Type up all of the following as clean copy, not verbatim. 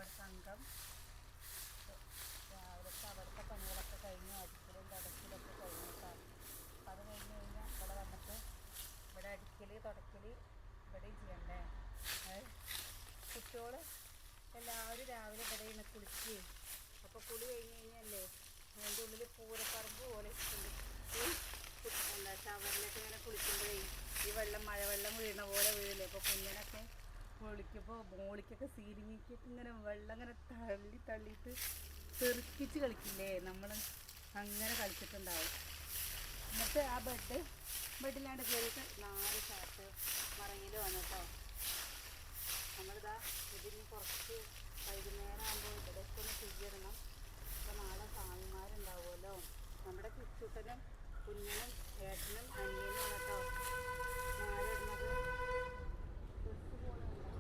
ഇവിടുത്തെ അംഗം. രാവിലത്തെ അവിടുത്തെ പണികളൊക്കെ കഴിഞ്ഞു, അടിക്കലും തുടക്കലൊക്കെ കഴിഞ്ഞു കേട്ടോ. അപ്പം അത് കഴിഞ്ഞ് കഴിഞ്ഞാൽ ഇവിടെ വന്നിട്ട് ഇവിടെ അടിക്കൽ തുടക്കൽ ഇവിടെയും ചെയ്യണ്ടേ. കുട്ടികൾ എല്ലാവരും രാവിലെ ഇവിടെയാണ് കുളിക്കുകയും. അപ്പോൾ കുളി കഴിഞ്ഞ് കഴിഞ്ഞല്ലേ അതിൻ്റെ ഉള്ളിൽ പൂരപ്പറമ്പ് പോലെ എന്താ ഷവറിലൊക്കെ ഇങ്ങനെ കുളിക്കുമ്പോഴേ ഈ വെള്ളം മഴവെള്ളം വീണ പോലെ വീഴില്ലേ. അപ്പോൾ കുഞ്ഞിനൊക്കെ കുളിക്കുമ്പോൾ മോളിക്കൊക്കെ സീലിങ്ങിക്കൊക്കെ ഇങ്ങനെ വെള്ളം ഇങ്ങനെ തള്ളി തള്ളിയിട്ട് തെറിക്കിച്ച് കളിക്കില്ലേ, നമ്മൾ അങ്ങനെ കളിച്ചിട്ടുണ്ടാവും. എന്നിട്ട് ആ ബെഡിലാണ്ട് കയറിയിട്ട് 4 ഷാർട്ട് മറയിലുമാണ് കേട്ടോ. നമ്മളിതാ ഇതിന് കുറച്ച് വൈകുന്നേരം ആകുമ്പോൾ ഇവിടെയൊക്കെ ഒന്ന് ചെയ്തിടണം. അപ്പോൾ നാളെ സ്വാമിമാരുണ്ടാവുമല്ലോ. നമ്മുടെ കിച്ചൂട്ടനും കുഞ്ഞിനും ഏട്ടനും അനിയനും കേട്ടോ നാലിടുന്നത്. ബസ് പോകുന്നുണ്ടോ?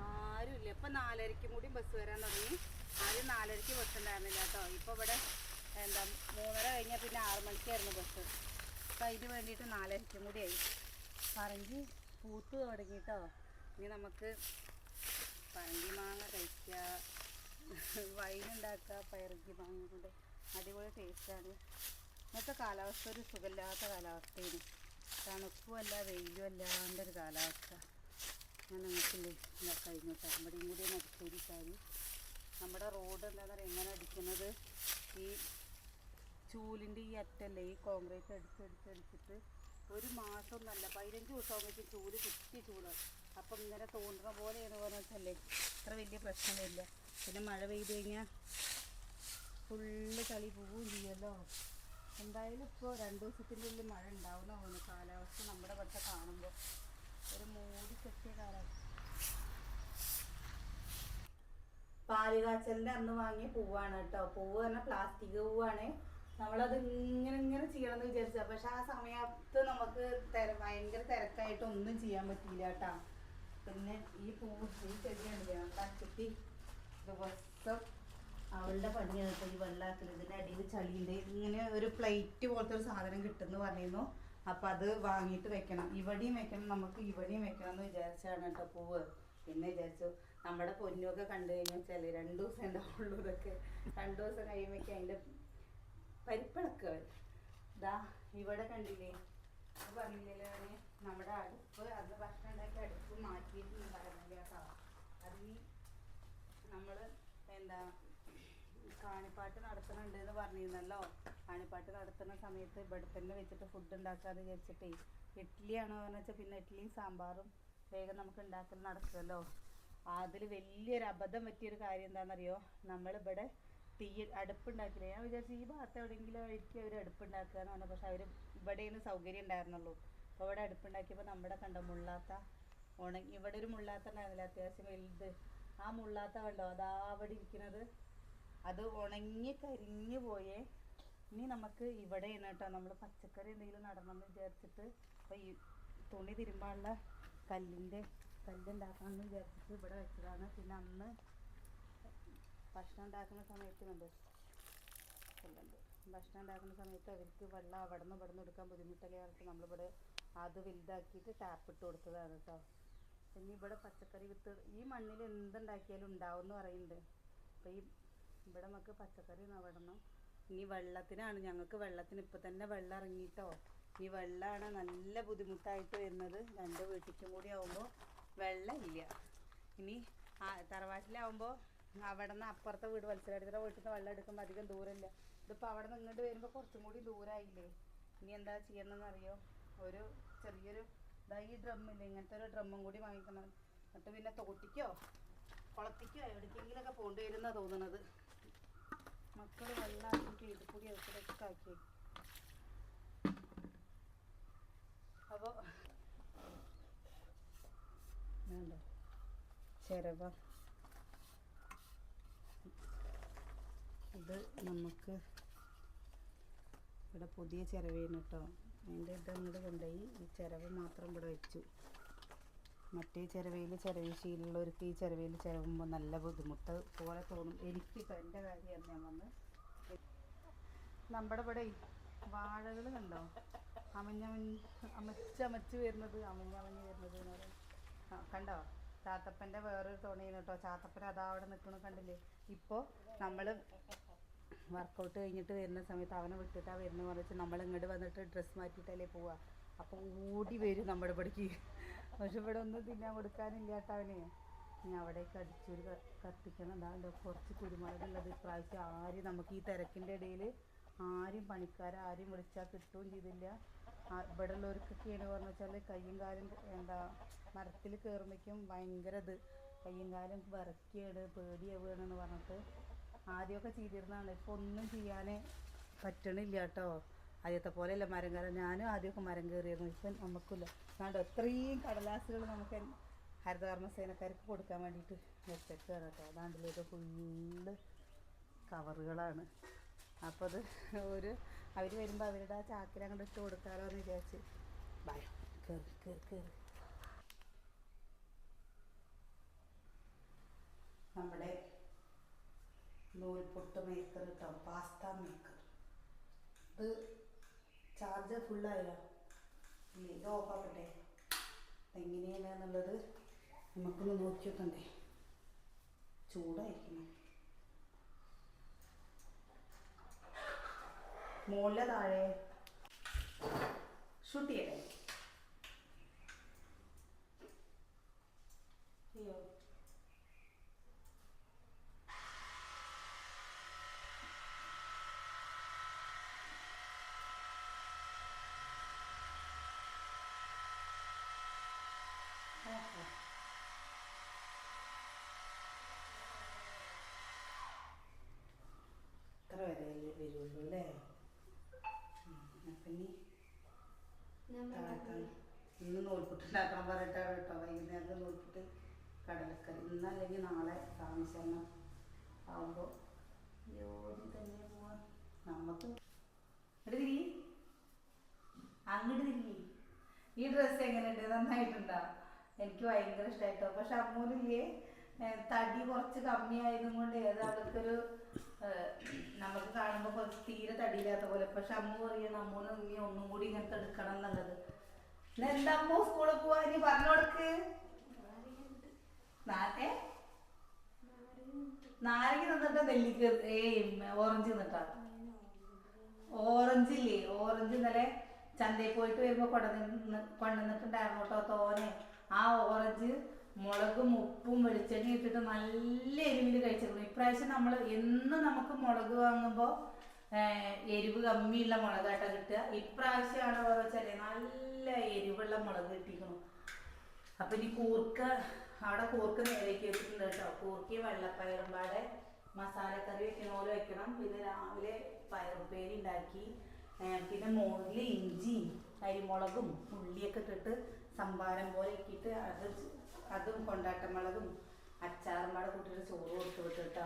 ആരുമില്ല. ഇപ്പം 4:30 കൂടി ബസ് വരാൻ തുടങ്ങി. ആദ്യം 4:30 ബസ് ഉണ്ടായിരുന്നില്ല കേട്ടോ. ഇപ്പോൾ ഇവിടെ എന്താ 3:30 കഴിഞ്ഞാൽ പിന്നെ 6 മണിക്കായിരുന്നു ബസ്. അപ്പം അതിന് വേണ്ടിയിട്ട് 4:30 കൂടി ആയി. പറങ്കി പൂത്ത് തുടങ്ങിയിട്ടോ. ഇനി നമുക്ക് പറങ്കി മാങ്ങ കഴിക്കുക, വൈനുണ്ടാക്കുക. പറങ്കി മാങ്ങ കൊണ്ട് അടിപൊളി ടേസ്റ്റാണ്. ഇന്നത്തെ കാലാവസ്ഥ ഒരു സുഖമില്ലാത്ത കാലാവസ്ഥയാണ്. തണുപ്പുമല്ല വെയിലും അല്ലാണ്ടൊരു കാലാവസ്ഥ. ഞാൻ നമുക്കില്ലേ എന്താ കഴിഞ്ഞു കേട്ടോ. നമ്മുടെയും കൂടി ഒന്ന് അടിച്ചേരിക്കാർ. നമ്മുടെ റോഡ് എന്താ പറയുക എങ്ങനെ അടിക്കുന്നത്, ഈ ചൂലിൻ്റെ ഈ അറ്റല്ലേ ഈ കോൺക്രീറ്റ് അടിച്ചടിച്ചിട്ട് ഒരു മാസമൊന്നുമല്ല 15 ദിവസമാകുമ്പോഴേക്കും ചൂല് കുത്തി ചൂടാണ്. അപ്പം ഇങ്ങനെ തോന്നുന്ന പോലെയാണ് പറഞ്ഞാൽ അത്ര വലിയ പ്രശ്നമില്ല. പിന്നെ മഴ പെയ്ത് കഴിഞ്ഞാൽ ഫുള്ള് ചളി പോവുകയും ചെയ്യുമല്ലോ. എന്തായാലും ഇപ്പോൾ 2 ദിവസത്തിൻ്റെ ഉള്ളിൽ മഴ ഉണ്ടാവുന്ന തോന്നുന്നു. കാലാവസ്ഥ നമ്മുടെ ഇവിടുത്തെ കാണുമ്പോൾ ഒരു മൂടി കെട്ടിയ കാലാവസ്ഥ. പാലുകാച്ചലിൻ്റെ അന്ന് വാങ്ങിയ പൂവാണ് കേട്ടോ. പൂവ് പറഞ്ഞാൽ പ്ലാസ്റ്റിക് പൂവാണ്. നമ്മളത് ഇങ്ങനെ ചെയ്യണമെന്ന് വിചാരിച്ച, പക്ഷെ ആ സമയത്ത് നമുക്ക് ഭയങ്കര തിരക്കായിട്ട് ഒന്നും ചെയ്യാൻ പറ്റിയില്ല കേട്ടോ. പിന്നെ ഈ പൂവ് ഈ ചെടിയാണ് അച്ചത്തി ദിവസം അവളുടെ പണിയാണ് കേട്ടോ ഈ വെള്ളമാക്കൽ. ഇതിൻ്റെ അടിയിൽ ചളിയുണ്ട്. ഇങ്ങനെ ഒരു പ്ലേറ്റ് പോലത്തെ ഒരു സാധനം കിട്ടുമെന്ന് പറഞ്ഞിരുന്നു. അപ്പം അത് വാങ്ങിയിട്ട് വെക്കണം. ഇവിടെയും വെക്കണം, നമുക്ക് ഇവിടെയും വെക്കണം എന്ന് വിചാരിച്ചാണ് കേട്ടോ പൂവ്. പിന്നെ വിചാരിച്ചു നമ്മുടെ പൊന്നൊക്കെ കണ്ടു കഴിഞ്ഞാൽ വെച്ചാൽ 2 ദിവസം ഉണ്ടാവുള്ളൂ. ഇതൊക്കെ 2 ദിവസം കഴിയുമ്പോഴേക്കും അതിൻ്റെ പരിപ്പിളക്കുക. ഇതാ ഇവിടെ കണ്ടില്ലേ, അത് പറഞ്ഞില്ലല്ലോ ഞാൻ, നമ്മുടെ അടുപ്പ് അന്ന് ഭക്ഷണം ഉണ്ടാക്കി അടുപ്പ് മാറ്റിയിട്ടുണ്ടായിരുന്നില്ല കേട്ടോ. അതിന് നമ്മൾ എന്താ കാണിപ്പാട്ട് നടത്തുന്നുണ്ട് എന്ന് പറഞ്ഞിരുന്നല്ലോ. കാണിപ്പാട്ട് നടത്തുന്ന സമയത്ത് ഇവിടെ തന്നെ വെച്ചിട്ട് ഫുഡ് ഉണ്ടാക്കാമെന്ന് വിചാരിച്ചിട്ടേ ഇഡ്ഡലിയാണോ എന്ന് വെച്ചാൽ പിന്നെ ഇഡ്ഡലിയും സാമ്പാറും വേഗം നമുക്ക് ഉണ്ടാക്കൽ നടക്കുമല്ലോ. അതിൽ വലിയൊരു അബദ്ധം പറ്റിയൊരു കാര്യം എന്താണെന്നറിയോ, നമ്മളിവിടെ അടുപ്പുണ്ടാക്കില്ല. ഞാൻ വിചാരിച്ചു ഈ ഭാഗത്ത് എവിടെയെങ്കിലും ആയിരിക്കും അവർ അടുപ്പുണ്ടാക്കുക എന്ന് പറഞ്ഞാൽ, പക്ഷെ അവർ ഇവിടെയാണ് സൗകര്യം ഉണ്ടായിരുന്നുള്ളൂ. അപ്പോൾ ഇവിടെ അടുപ്പുണ്ടാക്കിയപ്പോൾ നമ്മുടെ കണ്ടോ മുള്ളാത്ത ഉണങ്ങി. ഇവിടെ ഒരു മുള്ളാത്ത ഉണ്ടായിരുന്നില്ല അത്യാവശ്യം വലുത്. ആ മുള്ളാത്ത കണ്ടോ അതാ അവിടെ ഇരിക്കുന്നത്, അത് ഉണങ്ങി കരിഞ്ഞു പോയേ. ഇനി നമുക്ക് ഇവിടെയാണ് കേട്ടോ നമ്മൾ പച്ചക്കറി എന്തെങ്കിലും നടണമെന്ന് വിചാരിച്ചിട്ട്. അപ്പോൾ ഈ തുണി തിരുമ്പാനുള്ള കല്ലുണ്ടാക്കാമെന്ന് വിചാരിച്ചിട്ട് ഇവിടെ വെച്ചതാണ്. പിന്നെ അന്ന് ഭക്ഷണം ഉണ്ടാക്കുന്ന സമയത്ത് ഭക്ഷണം ഉണ്ടാക്കുന്ന സമയത്ത് അവർക്ക് വെള്ളം അവിടെ നിന്ന് എടുക്കാൻ ബുദ്ധിമുട്ടല്ലേ പറഞ്ഞിട്ട് നമ്മളിവിടെ അത് വലുതാക്കിയിട്ട് ടാപ്പ് ഇട്ട് കൊടുത്തതാണ് കേട്ടോ. പിന്നെ ഇവിടെ പച്ചക്കറി വിത്ത് ഈ മണ്ണിൽ എന്തുണ്ടാക്കിയാലും ഉണ്ടാവും എന്ന് പറയുന്നുണ്ട്. അപ്പോൾ ഇവിടെ നമുക്ക് പച്ചക്കറി നടണം. ഇനി വെള്ളത്തിനാണ്, ഞങ്ങൾക്ക് വെള്ളത്തിന് ഇപ്പം തന്നെ വെള്ളം ഇറങ്ങിയിട്ടോ. ഈ വെള്ളമാണ് നല്ല ബുദ്ധിമുട്ടായിട്ട് വരുന്നത്. 2 വീട്ടിലും കൂടി ആകുമ്പോൾ വെള്ളമില്ല. ഇനി തറവാട്ടിലാവുമ്പോൾ അവിടെ നിന്ന് അപ്പുറത്തെ വീട് വത്സരയുടെ വീട്ടിൽ നിന്ന് വെള്ളം എടുക്കുമ്പോൾ അധികം ദൂരമില്ല. ഇതിപ്പോൾ അവിടെ നിന്ന് ഇങ്ങോട്ട് വരുമ്പോൾ കുറച്ചും കൂടി ദൂരമായില്ലേ. ഇനി എന്താ ചെയ്യണമെന്നറിയോ, ഒരു ചെറിയൊരു ഈ ഡ്രമ്മില്ലേ ഇങ്ങനത്തെ ഒരു ഡ്രമ്മും കൂടി വാങ്ങിക്കണം. എന്നിട്ട് പിന്നെ തോട്ടിക്കോ കുളത്തിക്കോ എവിടേക്കെങ്കിലൊക്കെ പോകേണ്ടി വരുമെന്നാണ് തോന്നുന്നത്. മക്കൾ വെള്ളമാക്കിയിട്ട് ഇതിൽക്കൂടി എവിടേക്കൊക്കെ ആക്കി. അപ്പോൾ വേണ്ടോ ചിരവ ഇത് നമുക്ക് ഇവിടെ പുതിയ ചിരവേന് കേട്ടോ. അതിൻ്റെ ഇത് അങ്ങോട്ട് കൊണ്ടുപോയി ഈ ചിരവ് മാത്രം ഇവിടെ വെച്ചു. മറ്റേ ചിരവയിൽ ചിരവി ശീലമുള്ളവർക്ക് ഈ ചിരവയിൽ ചിരവുമ്പോൾ നല്ല ബുദ്ധിമുട്ട് പോലെ തോന്നും. എനിക്ക് എൻ്റെ കാര്യമാണ് ഞാൻ വന്ന്. നമ്മുടെ ഇവിടെ വാഴകൾ കണ്ടോ അമച്ചമച്ച് വരുന്നത്, അമഞ്ഞ് വരുന്നത് എന്ന് പറയും. കണ്ടോ ചാത്തപ്പൻ്റെ വേറൊരു തുണിയാണ് കേട്ടോ. ചാത്തപ്പൻ അതാ അവിടെ നിൽക്കണ കണ്ടില്ലേ. ഇപ്പോൾ നമ്മൾ വർക്കൗട്ട് കഴിഞ്ഞിട്ട് വരുന്ന സമയത്ത് അവനെ വിട്ടിട്ടാണ് വരുന്നത് പറഞ്ഞിട്ട് നമ്മൾ ഇങ്ങോട്ട് വന്നിട്ട് ഡ്രസ്സ് മാറ്റിയിട്ടല്ലേ പോവുക. അപ്പോൾ ഓടി വരും നമ്മുടെ ഇവിടേക്ക്. പക്ഷെ ഇവിടെ ഒന്നും തിന്നാൻ കൊടുക്കാനില്ല കേട്ടോ അവന്. ഇനി അവിടേക്ക് അടിച്ചൊരു കത്തിക്കണം. എന്താണ്ടോ കുറച്ച് കുരുമുളകുള്ളത്. ഇപ്രാവശ്യം ആരും നമുക്ക് ഈ തിരക്കിൻ്റെ ഇടയിൽ ആരും പണിക്കാരെ ആരും വിളിച്ചാൽ കിട്ടുകയും ചെയ്തില്ല. ഇവിടെ ഉള്ളവർക്കൊക്കെയാണ് പറഞ്ഞു വെച്ചാൽ കയ്യും കാലും എന്താ മരത്തിൽ കയറുമ്പോഴേക്കും ഭയങ്കര കയ്യും കാലും വിറക്കുകയാണ്, പേടിയാവുകയാണെന്ന് പറഞ്ഞിട്ട് ആദ്യമൊക്കെ ചെയ്തിരുന്നതാണ്. ഇപ്പോൾ ഒന്നും ചെയ്യാൻ പറ്റണില്ല കേട്ടോ. ആദ്യത്തെ പോലെയല്ല മരം കയറാൻ. ഞാനും ആദ്യമൊക്കെ മരം കയറിയായിരുന്നു. ഇപ്പം നമുക്കില്ല. അതുകൊണ്ട് എത്രയും കടലാസുകൾ നമുക്ക് ഹരിതകർമ്മ സേനക്കാർക്ക് കൊടുക്കാൻ വേണ്ടിയിട്ട് വെച്ചേക്കാണ് കേട്ടോ. അതാണ്ടിലേക്ക് ഫുള്ള് കവറുകളാണ്. അപ്പോൾ അത് അവർ വരുമ്പോൾ അവരുടെ ആ ചാക്കിൽ അങ്ങോട്ട് ഇട്ട് കൊടുക്കാമല്ലോ എന്ന് വിചാരിച്ച് ഭയം കയറി നമ്മുടെ നൂൽപുട്ട് മേക്കർ കേട്ടോ, പാസ്ത മേക്കർ. ഇത് ചാർജർ ഫുള്ളായോ ഇല്ല, ഇത് ഓഫാക്കട്ടെ. എങ്ങനെയാണെന്നുള്ളത് നമുക്കൊന്ന് നോക്കി വെക്കണ്ടേ. ചൂടായിരിക്കണം. മുകളിലെ താഴെ ഷൂട്ട് ചെയ്യട്ടെ. അയ്യോ ഇത്ര വരെ വരുള്ളൂ അല്ലേ. അപ്പം ഇന്ന് നൂൽപുട്ടുണ്ടാക്കാൻ പറഞ്ഞിട്ടാണ് കേട്ടോ. വൈകുന്നേരത്തെ നൂൽപുട്ട് കടലക്കറി. ഇന്നല്ലെങ്കിൽ നാളെ താമസം ആവുമ്പോൾ ജോലി തന്നെ പോവാൻ നമുക്ക്. തിരി അങ്ങോട്ട് തിരി. ഈ ഡ്രസ്സ് എങ്ങനെയുണ്ട്? നന്നായിട്ടുണ്ടോ? എനിക്ക് ഭയങ്കര ഇഷ്ടമായിട്ടോ. പക്ഷെ അമ്മൂലില്ലേ തടി കുറച്ച് കമ്മിയായതും കൊണ്ട് അവൾക്കൊരു നമുക്ക് കാണുമ്പോൾ കുറച്ച് തീരെ തടിയില്ലാത്ത പോലെ. പക്ഷെ അമ്മ പറയണം അമ്മൂന്ന് ഇനി ഒന്നും കൂടി ഇങ്ങനത്തെ എടുക്കണം എന്നുള്ളത്. എന്താ അമ്മ സ്കൂളിൽ പോവാ ഇനി പറഞ്ഞു കൊടുക്ക്. നാരങ്ങ നിന്നിട്ട് നെല്ലിക്ക ഓറഞ്ച് നിന്നിട്ടാ. ഓറഞ്ചില്ലേ, ഓറഞ്ച് ഇന്നലെ ചന്തയിൽ പോയിട്ട് വരുമ്പോൾ കൊണ്ടുവന്നിട്ടുണ്ടായിരുന്നു കേട്ടോ തോനെ. ആ ഓറഞ്ച് മുളകും ഉപ്പും വെളിച്ചെണ്ണ ഇട്ടിട്ട് നല്ല എരിവിൽ കഴിച്ചിരുന്നു. ഇപ്രാവശ്യം നമ്മൾ എന്നും നമുക്ക് മുളക് വാങ്ങുമ്പോൾ എരിവ് കമ്മിയുള്ള മുളകായിട്ടാണ് കിട്ടുക. ഇപ്രാവശ്യമാണ് വെച്ചാൽ നല്ല എരിവുള്ള മുളക് കിട്ടിയിരിക്കണം. അപ്പം ഇനി കൂർക്ക അവിടെ കൂർക്ക നേരേക്ക് വെച്ചിട്ടുണ്ട് കേട്ടോ. കൂർക്കയും വെള്ളപ്പയറും പാടെ മസാലക്കറി വെക്കണ പോലെ വെക്കണം. പിന്നെ രാവിലെ പയറുപ്പേരി ഉണ്ടാക്കി. പിന്നെ മുകളിൽ ഇഞ്ചിയും അരിമുളകും ഉള്ളിയൊക്കെ ഇട്ടിട്ട് സംഭാരം പോലെ ഇട്ടിട്ട് അതും കൊണ്ടാട്ടമുളകും അച്ചാറും പാടെ കൂട്ടിയിട്ട് ചോറ് കൊടുത്തു വിട്ടിട്ടോ.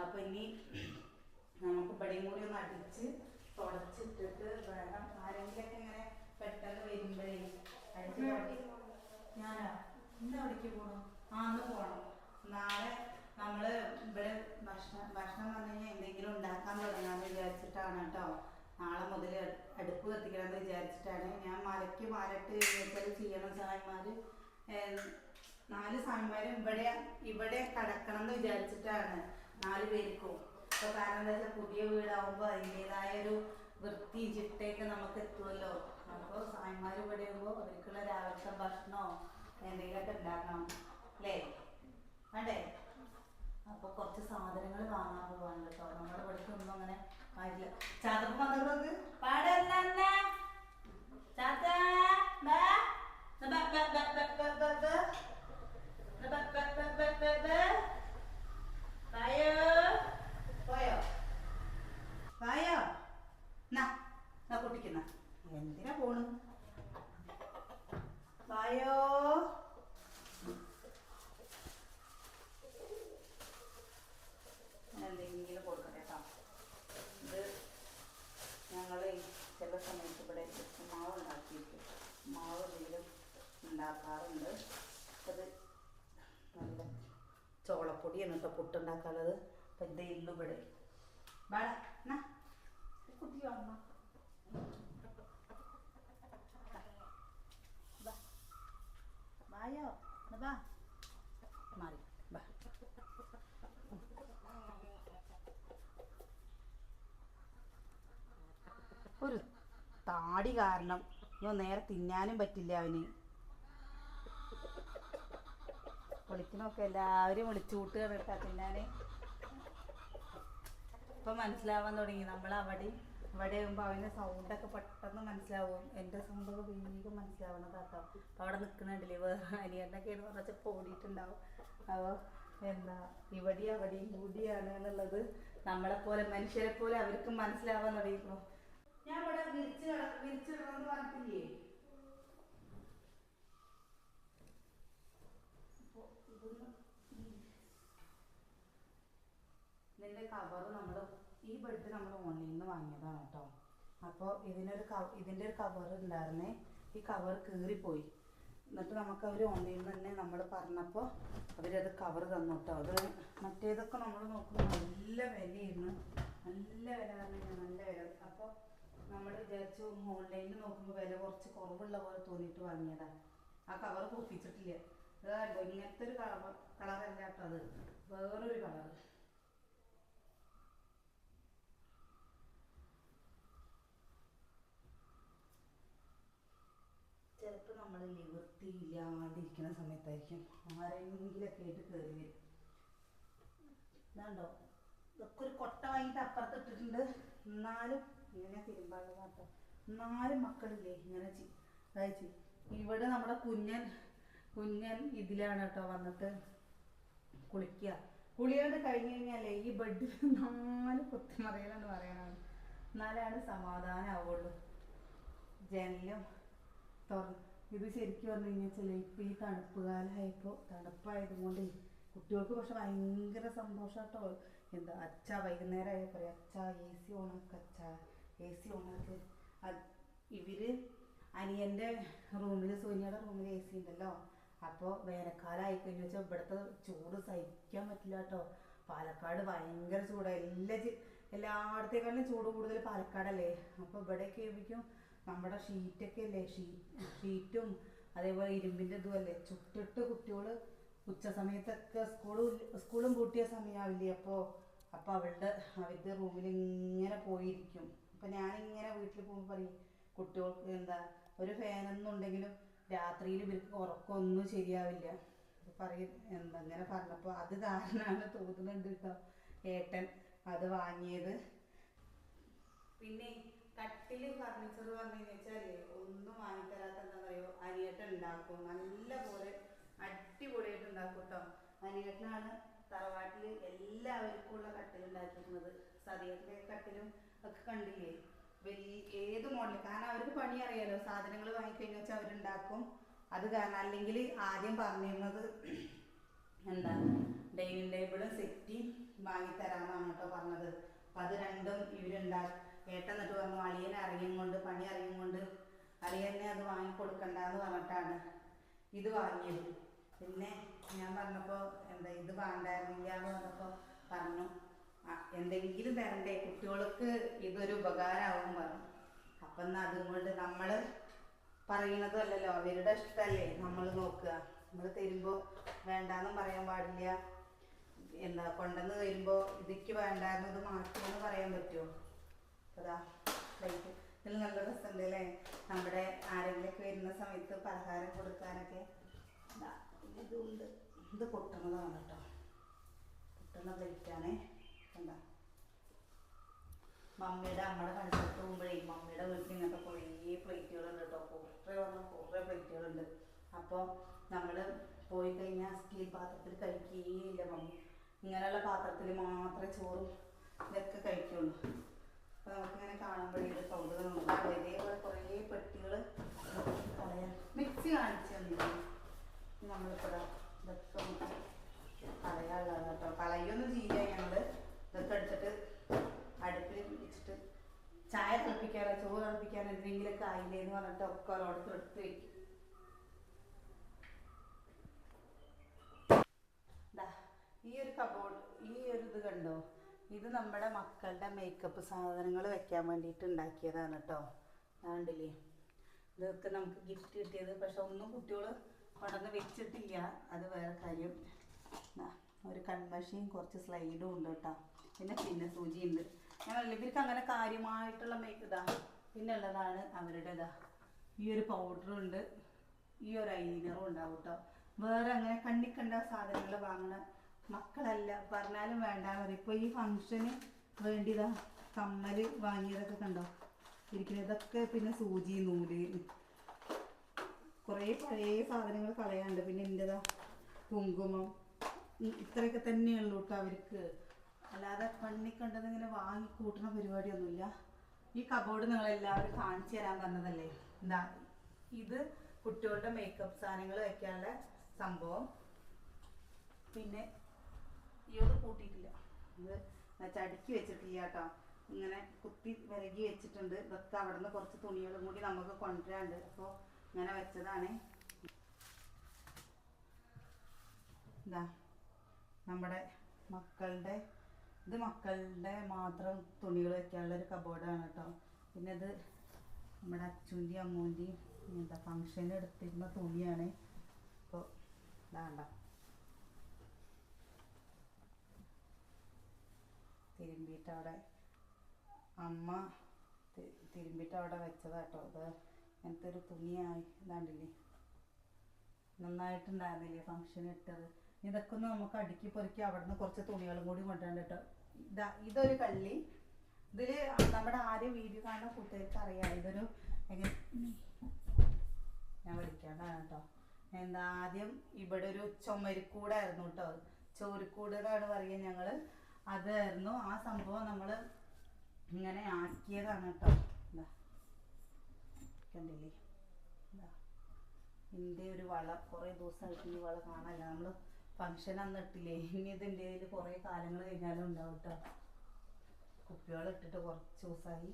അപ്പോൾ ഇനി നമുക്ക് ഇവിടെയും കൂടി ഒന്ന് അടിച്ച് തുടച്ചിട്ടിട്ട് വേണം. ആരെങ്കിലൊക്കെ ഇങ്ങനെ പെട്ടെന്ന് വരുമ്പോഴേ അടിച്ച് തുടങ്ങി. ഞാനാ ഇന്ന് അവിടേക്ക് പോകണം. അന്ന് പോകണം. നാളെ നമ്മൾ ഇവിടെ ഭക്ഷണം വന്നു കഴിഞ്ഞാൽ എന്തെങ്കിലും ഉണ്ടാക്കാൻ തുടങ്ങാമെന്ന് വിചാരിച്ചിട്ടാണ് കേട്ടോ. നാളെ മുതൽ അടുപ്പ് കത്തിക്കണമെന്ന് വിചാരിച്ചിട്ടാണ്. ഞാൻ മലയ്ക്ക് മാലട്ട് കഴിഞ്ഞാൽ ചെയ്യണം. സായന്മാർ 4 സായന്മാരും ഇവിടെ കിടക്കണം എന്ന് വിചാരിച്ചിട്ടാണ് 4 പേർക്കും. അപ്പോൾ കാരണം എന്താ വെച്ചാൽ പുതിയ വീടാകുമ്പോൾ അതിൻ്റെതായൊരു വൃത്തി ചിട്ടയൊക്കെ നമുക്ക് എത്തുമല്ലോ. അപ്പോൾ സായന്മാർ ഇവിടെ ആകുമ്പോൾ അവർക്കുള്ള രാവിലത്തെ ഭക്ഷണമോ എന്തെങ്കിലുമൊക്കെ ഉണ്ടാക്കണം അല്ലേ വേണ്ടേ. അപ്പോൾ കുറച്ച് സാധനങ്ങൾ വാങ്ങാൻ പോവാണ് കേട്ടോ. നമ്മുടെ ഇവിടേക്ക് ഒന്നും അങ്ങനെ ആയില്ല. ചാത്തപ്പം വന്നത് പാടല്ല ചാത്ത പോയോ വായോ എന്നാ കുട്ടിക്കുന്ന എന്തിനാ പോണ് വായോ. എന്തെങ്കിലും കൊടുക്കട്ടെ കേട്ടോ. ഇത് ഞങ്ങൾ ചില സമയത്ത് ഇവിടെ മാവ് ഉണ്ടാക്കിയിട്ട് മാവ് എന്തെങ്കിലും ഉണ്ടാക്കാറുണ്ട്. അത് നല്ല ചോളപ്പൊടിയാണ് കേട്ടോ പുട്ടുണ്ടാക്കാനുള്ളത്. അപ്പം ഇത് ഇന്നും ഇവിടെ വേടാ കുട്ടി വന്ന വായോ വാ ഒരു താടി കാരണം ഞാൻ നേരെ തിന്നാനും പറ്റില്ല അവന്. വിളിക്കണമൊക്കെ എല്ലാവരും വിളിച്ചു കൂട്ടുകയാണ് കേട്ടോ തിന്നാന്. ഇപ്പം മനസ്സിലാവാൻ തുടങ്ങി. നമ്മൾ അവിടെ ആകുമ്പോൾ അവൻ്റെ സൗണ്ടൊക്കെ പെട്ടെന്ന് മനസ്സിലാവും. എൻ്റെ സൗണ്ടൊക്കെ വേഗം മനസ്സിലാവണം കേട്ടോ. അപ്പോൾ അവിടെ നിൽക്കണുണ്ടല്ലേ വേറെ അനിയനൊക്കെ കുറച്ചപ്പോൾ ഓടിയിട്ടുണ്ടാവും. അപ്പോൾ എന്താ ഇവിടെയും അവിടെയും കൂടിയാണ് എന്നുള്ളത് നമ്മളെപ്പോലെ മനുഷ്യരെ പോലെ അവർക്കും മനസ്സിലാവാൻ തുടങ്ങിയപ്പോൾ ഞാൻ ഇവിടെ വിരിച്ചിടണമെന്ന് പറഞ്ഞിട്ടില്ലേ. ഇതിൻ്റെ കവറ് നമ്മൾ ഈ ബെഡ് നമ്മൾ ഓൺലൈനിൽ നിന്ന് വാങ്ങിയതാണ് കേട്ടോ. അപ്പോൾ ഇതിൻ്റെ ഒരു കവർ ഉണ്ടായിരുന്നേ. ഈ കവർ കീറിപ്പോയി. എന്നിട്ട് നമുക്ക് അവർ ഓൺലൈനിൽ തന്നെ നമ്മൾ പറഞ്ഞപ്പോൾ അവരത് കവർ തന്നു കേട്ടോ. അത് മറ്റേതൊക്കെ നമ്മൾ നോക്കുമ്പോൾ നല്ല വിലയായിരുന്നു. നല്ല വില പറഞ്ഞാൽ നല്ല വില. അപ്പോൾ നമ്മൾ വിചാരിച്ചു ഓൺലൈനിൽ നോക്കുമ്പോൾ വില കുറച്ച് കുറവുള്ള പോലെ തോന്നിയിട്ട് വാങ്ങിയതാണ്. ആ കവർ പൊട്ടിച്ചിട്ടില്ല. ഇത് ഇങ്ങനത്തെ ഒരു കളറല്ല കേട്ടോ. അത് വേറൊരു കളർ. ചിലപ്പോൾ നമ്മൾ വൃത്തിയില്ലാണ്ടിരിക്കുന്ന സമയത്തായിരിക്കും ആരെങ്കിലൊക്കെ ആയിട്ട് കയറി വരും. ഇതാണ്ടോ ഇതൊക്കെ ഒരു കൊട്ട വാങ്ങിയിട്ട് അപ്പുറത്ത് ഇട്ടിട്ടുണ്ട്. എന്നാലും ഇങ്ങനെ തിരുമ്പാടുക കേട്ടോ. എന്നാലും മക്കളില്ലേ ഇങ്ങനെ കഴിച്ച് ഇവിടെ നമ്മുടെ കുഞ്ഞൻ ഇതിലാണ് കേട്ടോ വന്നിട്ട് കുളിക്കുക. കുളിയോട് കഴിഞ്ഞ് കഴിഞ്ഞാലേ ഈ ബെഡിൽ 4 കുത്തിമറിയലെന്ന് പറയാനാണ്. എന്നാലാണ് സമാധാനമാവുള്ളൂ. ജനലും ഇത് ശരിക്കും പറഞ്ഞു കഴിഞ്ഞാൽ ഇപ്പം ഈ തണുപ്പ് കാലമായപ്പോൾ തണുപ്പായതുകൊണ്ട് കുട്ടികൾക്ക് പക്ഷെ ഭയങ്കര സന്തോഷം കേട്ടോ. എന്താ അച്ഛാ വൈകുന്നേരമായി പറയും അച്ഛാ AC ഓണാക്ക്, അച്ഛാ AC ഓണാക്ക്. ഇവർ അനിയൻ്റെ റൂമിൽ സോനിയുടെ റൂമിൽ AC ഉണ്ടല്ലോ. അപ്പോൾ വേനൽക്കാലം ആയിക്കഴിഞ്ഞു വെച്ചാൽ ഇവിടുത്തെ ചൂട് സഹിക്കാൻ പറ്റില്ല കേട്ടോ. പാലക്കാട് ഭയങ്കര ചൂടാണ്. എല്ലായിടത്തേക്കാളും ചൂട് കൂടുതൽ പാലക്കാടല്ലേ. അപ്പോൾ ഇവിടെയൊക്കെ ആയിരിക്കും നമ്മുടെ ഷീറ്റൊക്കെ അല്ലേ, ഷീറ്റും അതേപോലെ ഇരുമ്പിൻ്റെ ഇതും അല്ലേ ചുട്ടിട്ട് കുട്ടികൾ ഉച്ച സമയത്തൊക്കെ സ്കൂളും പൂട്ടിയ സമയമാവില്ലേ. അപ്പോൾ അവരുടെ റൂമിൽ ഇങ്ങനെ പോയിരിക്കും. അപ്പോൾ ഞാനിങ്ങനെ വീട്ടിൽ പോകുമ്പോൾ പറയും കുട്ടികൾക്ക് എന്താ ഒരു ഫാനൊന്നും ഉണ്ടെങ്കിലും രാത്രിയിൽ ഇവർക്ക് ഉറക്കമൊന്നും ശരിയാവില്ല. പറയും എന്താ അങ്ങനെ പറഞ്ഞപ്പോൾ അത് കാരണമാണ് തോന്നുന്നുണ്ട് കേട്ടോ ഏട്ടൻ അത് വാങ്ങിയത്. പിന്നെ കട്ടിൽ ഫർണിച്ചർ പറഞ്ഞു വെച്ചാലേ ഒന്നും വാങ്ങിത്തരാത്ത എന്താ പറയുക അനിയേട്ടൻ ഉണ്ടാക്കും. നല്ല പോലെ അടിപൊളിയായിട്ട് ഉണ്ടാക്കും കേട്ടോ. അനിയേട്ടനാണ് തറവാട്ടിൽ എല്ലാവർക്കും ഉള്ള കട്ടിൽ ഉണ്ടാക്കിയിരുന്നത്. സതിയൻ്റെ കട്ടിലും ഒക്കെ കണ്ടില്ലേ ഏത് മോഡൽ. കാരണം അവർക്ക് പണി അറിയാലോ. സാധനങ്ങൾ വാങ്ങിക്കഴിഞ്ഞ വെച്ചാൽ അവരുണ്ടാക്കും. അത് കാരണം അല്ലെങ്കിൽ ആദ്യം പറഞ്ഞിരുന്നത് എന്താ ഡൈനിങ് ടേബിളും സെറ്റിയും വാങ്ങിത്തരാമെന്നാണ് കേട്ടോ പറഞ്ഞത്. അപ്പം അത് രണ്ടും ഏട്ടൻ എന്നിട്ട് പറഞ്ഞു അളിയനെ പണി അറിയും കൊണ്ട് അളിയനെ അത് വാങ്ങിക്കൊടുക്കണ്ടെന്ന് പറഞ്ഞിട്ടാണ് ഇത് വാങ്ങിയത്. പിന്നെ ഞാൻ പറഞ്ഞപ്പോൾ എന്താ ഇത് വേണ്ടായിരുന്നില്ല എന്ന് പറഞ്ഞപ്പോൾ പറഞ്ഞു എന്തെങ്കിലും തരണ്ടേ കുട്ടികൾക്ക് ഇതൊരു ഉപകാരമാവും പറഞ്ഞു. അപ്പം എന്നാൽ അതുകൊണ്ട് നമ്മൾ പറയുന്നതും അല്ലല്ലോ, അവരുടെ ഇഷ്ടമല്ലേ നമ്മൾ നോക്കുക. നമ്മൾ തരുമ്പോൾ വേണ്ടാന്നും പറയാൻ പാടില്ല. എന്താ കൊണ്ടുവന്ന് തരുമ്പോൾ ഇതിക്ക് വേണ്ടായിരുന്നത് മാറ്റിയെന്ന് പറയാൻ പറ്റുമോ? അതാ പ്ലേറ്റ് ഇതിൽ നല്ല രസമുണ്ട് അല്ലേ. നമ്മുടെ ആരെങ്കിലൊക്കെ വരുന്ന സമയത്ത് പലഹാരം കൊടുക്കാനൊക്കെ ഇതുണ്ട്. ഇത് പൊട്ടുന്നതാണ് കേട്ടോ. പൊട്ടുന്ന പ്ലേറ്റാണ്. എന്താ അമ്മയുടെ പണിസ്ഥലത്ത് പോകുമ്പോഴേ മമ്മിയുടെ വീട്ടിൽ ഇങ്ങനത്തെ കുറേ പ്ലേറ്റുകളുണ്ട് കേട്ടോ. കുറേ പ്ലേറ്റുകളുണ്ട്. അപ്പോൾ നമ്മൾ പോയി കഴിഞ്ഞാൽ സ്റ്റീൽ പാത്രത്തിൽ കഴിക്കുകയില്ല മമ്മി. ഇങ്ങനെയുള്ള പാത്രത്തിൽ മാത്രമേ ചോറും ഇതൊക്കെ കഴിക്കുള്ളൂ. അപ്പോൾ നമുക്കിങ്ങനെ കാണുമ്പോഴേ ഇത് കൗതുകമുണ്ട്. ഇതേപോലെ കുറേ പെട്ടികൾ കളയാൻ മിക്സി കാണിച്ചു തന്നില്ല. നമ്മളിപ്പോൾ ഇതൊക്കെ കളയാനുള്ളത് കേട്ടോ. കളയൊന്നും ചെയ്യില്ല. ഞങ്ങൾ ഇതൊക്കെ എടുത്തിട്ട് അടുപ്പിൽ വെച്ചിട്ട് ചായ തിളപ്പിക്കാനോ ചോറ് തിളപ്പിക്കാനോ എന്തെങ്കിലുമൊക്കെ ആയില്ലേന്ന് പറഞ്ഞിട്ട് ഒക്കെ ഒരോടത്ത് എടുത്ത് വയ്ക്കും. ഈ ഒരു കബോർഡ് ഇത് കണ്ടോ, ഇത് നമ്മുടെ മക്കളുടെ മേക്കപ്പ് സാധനങ്ങൾ വെക്കാൻ വേണ്ടിയിട്ട് ഉണ്ടാക്കിയതാണ് കേട്ടോ. കണ്ടില്ലേ, ഇതൊക്കെ നമുക്ക് ഗിഫ്റ്റ് കിട്ടിയത്. പക്ഷെ ഒന്നും കുട്ടികൾ കൊണ്ടുവന്ന് വെച്ചിട്ടില്ല, അത് വേറെ കാര്യം. ഒരു കൺമഷിയും കുറച്ച് സ്ലൈഡും ഉണ്ട് കേട്ടോ. പിന്നെ സൂചിയുണ്ട്. ഞാൻ ഇവർക്ക് അങ്ങനെ കാര്യമായിട്ടുള്ള പിന്നെ ഉള്ളതാണ് അവരുടെ ഈ ഒരു പൗഡറും ഉണ്ട്, ഈ ഒരു ഐലൈനറും ഉണ്ടാവും കേട്ടോ. വേറെ അങ്ങനെ കണ്ണിക്കണ്ട സാധനങ്ങൾ വാങ്ങണ മക്കളല്ല, പറഞ്ഞാലും വേണ്ടാന്ന് പറയും. ഇപ്പോൾ ഈ ഫംഗ്ഷന് വേണ്ടിയതാ കമ്മൽ വാങ്ങിയതൊക്കെ കണ്ടോ ഇരിക്കുന്നത്. ഇതൊക്കെ പിന്നെ സൂചി നൂല് കുറേ പഴയ സാധനങ്ങൾ കളയാണ്ട്. പിന്നെ എൻ്റെതാ കുങ്കുമം, ഇത്രയൊക്കെ തന്നെയുള്ളൂ കേട്ടോ അവർക്ക്. അല്ലാതെ കണ്ണിക്കണ്ടത് ഇങ്ങനെ വാങ്ങിക്കൂട്ടുന്ന പരിപാടിയൊന്നുമില്ല. ഈ കബോർഡ് നിങ്ങളെല്ലാവരും കാണിച്ചു തരാൻ പറഞ്ഞതല്ലേ. എന്താ ഇത് കുട്ടികളുടെ മേക്കപ്പ് സാധനങ്ങൾ വെക്കാനുള്ള സംഭവം. പിന്നെ ഇത് കൂട്ടിയിട്ടില്ല, ഇത് ചടുക്കി വെച്ചിട്ടില്ല കേട്ടോ, ഇങ്ങനെ കുത്തി വിരകി വെച്ചിട്ടുണ്ട്. ഇതൊക്കെ അവിടെ നിന്ന് കുറച്ച് തുണികളും കൂടി നമുക്ക് കൊണ്ടുവരാണ്ട്, അപ്പോൾ ഇങ്ങനെ വെച്ചതാണ്. ഇതാ നമ്മുടെ മക്കളുടെ മാത്രം തുണികൾ വെക്കാനുള്ളൊരു കബോർഡാണ് കേട്ടോ. പിന്നെ ഇത് നമ്മുടെ അച്ഛൻ്റെയും അമ്മൂൻ്റെയും എന്താ ഫംഗ്ഷന് എടുത്തിരുന്ന തുണിയാണ്. അപ്പോൾ ഇതാണ്ട തിരുമ്പിയിട്ട് അവിടെ അമ്മ തിരുമ്പിയിട്ട് അവിടെ വെച്ചതാട്ടോ. അത് അങ്ങനത്തെ ഒരു തുണിയായി ഇതാണ്ടില്ലേ, നന്നായിട്ടുണ്ടായിരുന്നില്ലേ ഫംഗ്ഷന് ഇട്ടത്. ഇതൊക്കെ ഒന്ന് നമുക്ക് അടുക്കി പൊറുക്കി അവിടെ നിന്ന് കുറച്ച് തുണികളും കൂടി കൊണ്ടുവരണ്ട കേട്ടോ. ഇതൊരു കള്ളി. ഇതിൽ നമ്മുടെ ആദ്യം വീഡിയോ കാണുന്ന കൂട്ടുകാർക്ക് അറിയാം. ഇതൊരു ഞാൻ വിളിക്കാണ്ടാണ് കേട്ടോ. എന്താ ആദ്യം ഇവിടെ ഒരു ചുമരിക്കൂടായിരുന്നു കേട്ടോ, ചോരിക്കൂട് എന്നാണ് പറയുക ഞങ്ങൾ. അതായിരുന്നു ആ സംഭവം, നമ്മൾ ഇങ്ങനെ ആക്കിയതാണ് കേട്ടോ. എന്താ കണ്ടില്ലേ, ഇതിൻ്റെ ഒരു വള കുറേ ദിവസമായിട്ട് ഈ വള കാണാനില്ല. നമ്മൾ ഫംഗ്ഷൻ അന്ന് ഇട്ടില്ലേ, ഇനി ഇതിൻ്റെ കുറേ കാലങ്ങൾ കഴിഞ്ഞാലും ഉണ്ടാവും കേട്ടോ. കുപ്പികൾ ഇട്ടിട്ട് കുറച്ച് ദിവസമായി,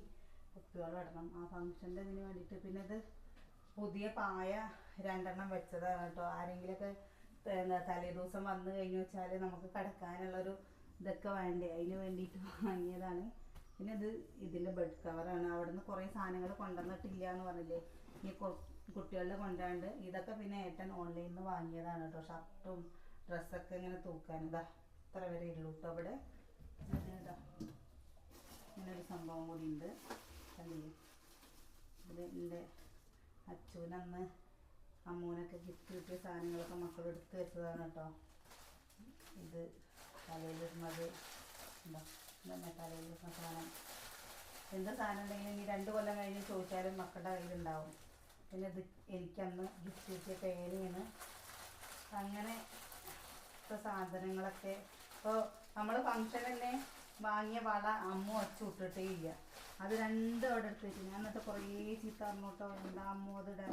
കുപ്പികൾ ഇടണം ആ ഫംഗ്ഷൻ്റെ ഇതിന് വേണ്ടിയിട്ട്. പിന്നെ ഇത് പുതിയ പായ 2 വെച്ചതാണ് കേട്ടോ. ആരെങ്കിലുമൊക്കെ തലേ ദിവസം വന്നു കഴിഞ്ഞു വെച്ചാൽ നമുക്ക് കിടക്കാനുള്ളൊരു ഇതൊക്കെ വേണ്ടേ, അതിന് വേണ്ടിയിട്ട് വാങ്ങിയതാണ്. പിന്നെ ഇതിൻ്റെ ബെഡ് കവറാണ്. അവിടെ നിന്ന് കുറേ സാധനങ്ങൾ കൊണ്ടുവന്നിട്ടില്ല എന്ന് പറഞ്ഞില്ലേ, ഈ കുട്ടികളുടെ കൊണ്ടുവരാണ്ട്. ഇതൊക്കെ പിന്നെ ഏട്ടൻ ഓൺലൈനിൽ നിന്ന് വാങ്ങിയതാണ് കേട്ടോ. ഷർട്ടും ഡ്രസ്സൊക്കെ ഇങ്ങനെ തൂക്കാൻ ഇത്ര വരെ ഉള്ളൂ കേട്ടോ. അവിടെ ഇങ്ങനൊരു സംഭവം കൂടി ഉണ്ട് കണ്ടില്ലേ. ഇത് എൻ്റെ അച്ഛനന്ന് അമ്മൂനൊക്കെ ഗിഫ്റ്റ് കിട്ടിയ സാധനങ്ങളൊക്കെ മക്കൾ എടുത്ത് വെച്ചതാണ് കേട്ടോ. ഇത് തലയിലിടുന്നത് ഉണ്ടോ, ഇതന്നെ തലയിലിടുന്ന സാധനം. എന്ത് സാധനം ഉണ്ടെങ്കിലും ഇനി 2 കൊല്ലം കഴിഞ്ഞ് ചോദിച്ചാലും മക്കളുടെ കയ്യിലുണ്ടാവും. പിന്നെ ഇത് എനിക്കന്ന് ഗിഫ്റ്റ് കിട്ടിയ പേനയാണ്. അങ്ങനെ സാധനങ്ങളൊക്കെ ഇപ്പോൾ നമ്മൾ ഫംഗ്ഷൻ തന്നെ വാങ്ങിയ വള അമ്മ വച്ച് വിട്ടിട്ടേ ഇല്ല. അത് 2 അവിടെ എടുത്ത് വെച്ചു. ഞാൻ എന്നിട്ട് കുറേ ചീത്ത പറഞ്ഞോട്ടോ, എന്താ അമ്മ അത് ഇടാൻ.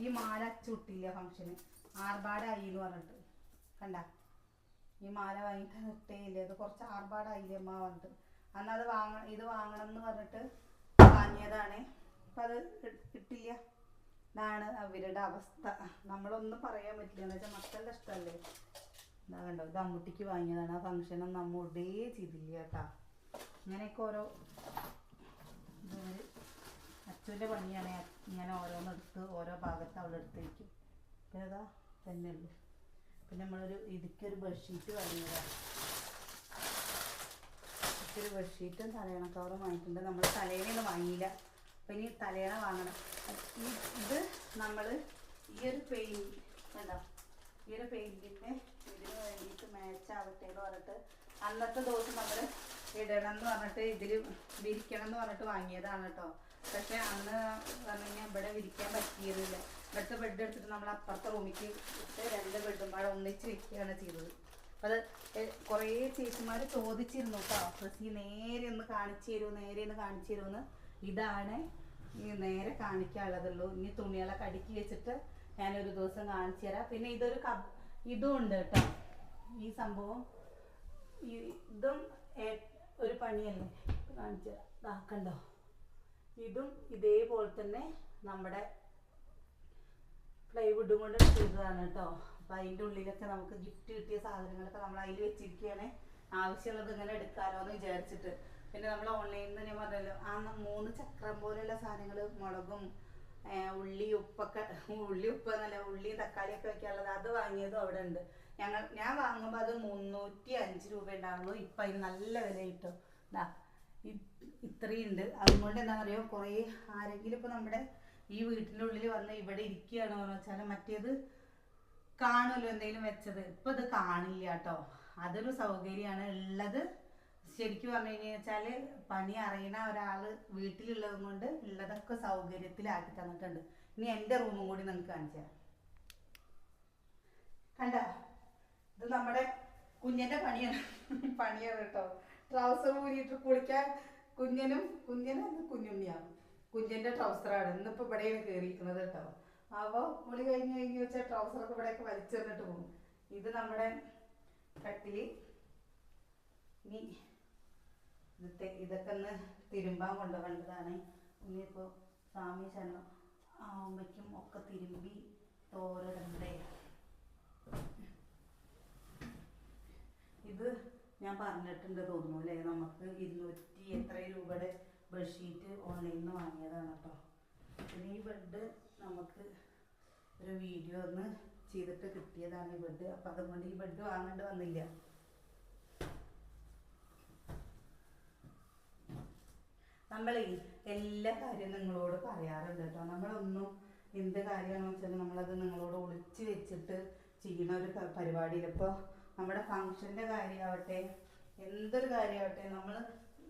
ഈ മാല അച്ചു വിട്ടില്ല ഫംഗ്ഷന്, ആർഭാടായി എന്ന് പറഞ്ഞിട്ട്. കണ്ട ഈ മാല വാങ്ങിയിട്ട് ഇട്ടേ ഇല്ല, ഇത് കുറച്ച് ആർഭാടായില്ലേ അമ്മ പറഞ്ഞിട്ട്. അന്ന് അത് ഇത് വാങ്ങണം എന്ന് പറഞ്ഞിട്ട് വാങ്ങിയതാണ്. അപ്പം അത് ഇട്ടില്ല. ഇതാണ് അവരുടെ അവസ്ഥ. നമ്മളൊന്നും പറയാൻ പറ്റില്ല, എന്ന് വെച്ചാൽ മക്കളുടെ ഇഷ്ടമല്ലേ. ഇതാ കണ്ടോ, ഇത് അമ്മൂട്ടിക്ക് വാങ്ങിയതാണ്. ആ ഫംഗ്ഷനൊന്നും അമ്മ ഇടേ ചെയ്തില്ല കേട്ടാ. അങ്ങനെയൊക്കെ ഓരോ അച്ഛൻ്റെ പണിയാണ്. ഇങ്ങനെ ഓരോന്നെടുത്ത് ഓരോ ഭാഗത്ത് അവളെടുത്ത് വയ്ക്കും. പിന്നെ അതാ തന്നെ ഉള്ളു. പിന്നെ നമ്മളൊരു ഇതിക്കൊരു ബെഡ്ഷീറ്റ് വാങ്ങിയതാണ്. ഒരു ബെഡ്ഷീറ്റും തലയണ കവറും വാങ്ങിയിട്ടുണ്ട്. നമ്മൾ തലയണയൊന്നും വാങ്ങിയില്ല, അപ്പം ഇനി തലയണ വാങ്ങണം. ഇത് നമ്മൾ ഈ ഒരു പെയിൻറ്റ് കണ്ടോ, ഈ ഒരു പെയിൻറ്റിൻ്റെ ഇതിന് വേണ്ടിയിട്ട് മാച്ച് ആവട്ടെ എന്ന് പറഞ്ഞിട്ട് അന്നത്തെ ദിവസം നമ്മൾ ഇടണം എന്ന് പറഞ്ഞിട്ട് ഇതിൽ വിരിക്കണം എന്ന് പറഞ്ഞിട്ട് വാങ്ങിയതാണ് കേട്ടോ. പക്ഷെ അന്ന് പറഞ്ഞു കഴിഞ്ഞാൽ ഇവിടെ വിരിക്കാൻ പറ്റിയതില്ല. ഇവിടുത്തെ ബെഡ് എടുത്തിട്ട് നമ്മൾ അപ്പുറത്തെ റൂമിലേക്ക് ഇട്ട് 2 ബെഡും പാടെ ഒന്നിച്ച് വെക്കുകയാണ് ചെയ്തത്. അപ്പം അത് കുറേ ചേച്ചിമാർ ചോദിച്ചിരുന്നു കേട്ടോ, പ്രസി നേരെ ഒന്ന് കാണിച്ചു തരുമെന്ന്. ഇതാണ് ഈ നേരെ കാണിക്കാനുള്ളതുള്ളൂ. ഇനി തുണികളൊക്കെ അടുക്കി വെച്ചിട്ട് ഞാനൊരു ദിവസം കാണിച്ചു തരാം. പിന്നെ ഇതും ഉണ്ട് കേട്ടോ, ഈ സംഭവം. ഇതും ഒരു പണിയല്ലേ, കാണിച്ചു തരാം. ഇതാക്കണ്ടോ, ഇതും ഇതേപോലെ തന്നെ നമ്മുടെ പ്ലൈവുഡും കൊണ്ട് ചെയ്തതാണ് കേട്ടോ. അപ്പം അതിൻ്റെ ഉള്ളിലൊക്കെ നമുക്ക് ഗിഫ്റ്റ് കിട്ടിയ സാധനങ്ങളൊക്കെ നമ്മൾ അതിൽ വെച്ചിരിക്കുകയാണ്. ആവശ്യമുള്ളത് ഇങ്ങനെ എടുക്കാമല്ലോ എന്ന് വിചാരിച്ചിട്ട്. പിന്നെ നമ്മൾ ഓൺലൈനിൽ നിന്ന് ഞാൻ പറഞ്ഞല്ലോ, ആ 3 ചക്രം പോലെയുള്ള സാധനങ്ങൾ, മുളകും ഉള്ളി ഉപ്പ് എന്നല്ല, ഉള്ളിയും തക്കാളിയൊക്കെ വെക്കാനുള്ളത്, അത് വാങ്ങിയതും അവിടെ ഉണ്ട്. ഞാൻ വാങ്ങുമ്പോൾ അത് 305 രൂപ ഉണ്ടാവുള്ളൂ. ഇപ്പം അതിന് നല്ല വില കിട്ടും. ഇത്രയും ഉണ്ട്. അതുകൊണ്ട് എന്താണെന്ന് അറിയോ, കുറേ ആരെങ്കിലും ഇപ്പോൾ നമ്മുടെ ഈ വീട്ടിൻ്റെ ഉള്ളിൽ വന്ന് ഇവിടെ ഇരിക്കുകയാണെന്ന് വെച്ചാൽ മറ്റേത് കാണുമല്ലോ എന്തെങ്കിലും വെച്ചത്. ഇപ്പം ഇത് കാണില്ല കേട്ടോ. അതൊരു സൗകര്യമാണ് ഉള്ളത്. ശരിക്കും പറഞ്ഞു കഴിഞ്ഞാൽ പണി അറിയണ ഒരാൾ വീട്ടിലുള്ളത് കൊണ്ട് ഉള്ളതൊക്കെ സൗകര്യത്തിലാക്കി തന്നിട്ടുണ്ട്. ഇനി എൻ്റെ റൂമും കൂടി നിങ്ങൾക്ക് കാണിച്ചു തരാം. കണ്ട, ഇത് നമ്മുടെ കുഞ്ഞിൻ്റെ പണിയാണ് കേട്ടോ. ട്രൗസർ ഊരിയിട്ട് കുളിക്കാൻ കുഞ്ഞുണ്ണിയാണ്. കുഞ്ഞിൻ്റെ ട്രൗസറാണ് ഇന്നിപ്പോൾ ഇവിടെയാണ് കയറിയിരിക്കുന്നത് കേട്ടോ. അപ്പോൾ കുളി കഴിഞ്ഞ് വെച്ചാൽ ട്രൗസറൊക്കെ ഇവിടെയൊക്കെ വലിച്ചെറിഞ്ഞിട്ട് പോകും. ഇത് നമ്മുടെ കട്ടില്. ഇനി ഇതൊക്കെ ഒന്ന് തിരുമ്പാൻ കൊണ്ടുപോകേണ്ടതാണ്. ഇനിയിപ്പോൾ സ്വാമി ശരണം ആവുമ്പോഴേക്കും ഒക്കെ തിരുമ്പി തോരണ്ടേ. ഇത് ഞാൻ പറഞ്ഞിട്ടുണ്ട് തോന്നുന്നു അല്ലേ, നമുക്ക് 200 എത്ര രൂപയുടെ ബെഡ്ഷീറ്റ് ഓൺലൈനിൽ നിന്ന് വാങ്ങിയതാണ് കേട്ടോ. പിന്നെ ഈ ബെഡ് നമുക്ക് ഒരു വീഡിയോ ഒന്ന് ചെയ്തിട്ട് കിട്ടിയതാണ് ഈ ബെഡ്. അപ്പം അതുകൊണ്ട് ഈ ബെഡ് വാങ്ങേണ്ടി വന്നില്ല. നമ്മൾ എല്ലാ കാര്യവും നിങ്ങളോട് പറയാറുണ്ട് കേട്ടോ. നമ്മളൊന്നും എന്ത് കാര്യമാണെന്ന് വെച്ചാൽ നമ്മളത് നിങ്ങളോട് ഒളിച്ച് വെച്ചിട്ട് ചെയ്യുന്ന ഒരു പരിപാടിയിൽ. ഇപ്പോൾ നമ്മുടെ ഫങ്ഷൻ്റെ കാര്യമാവട്ടെ, എന്തൊരു കാര്യമാവട്ടെ,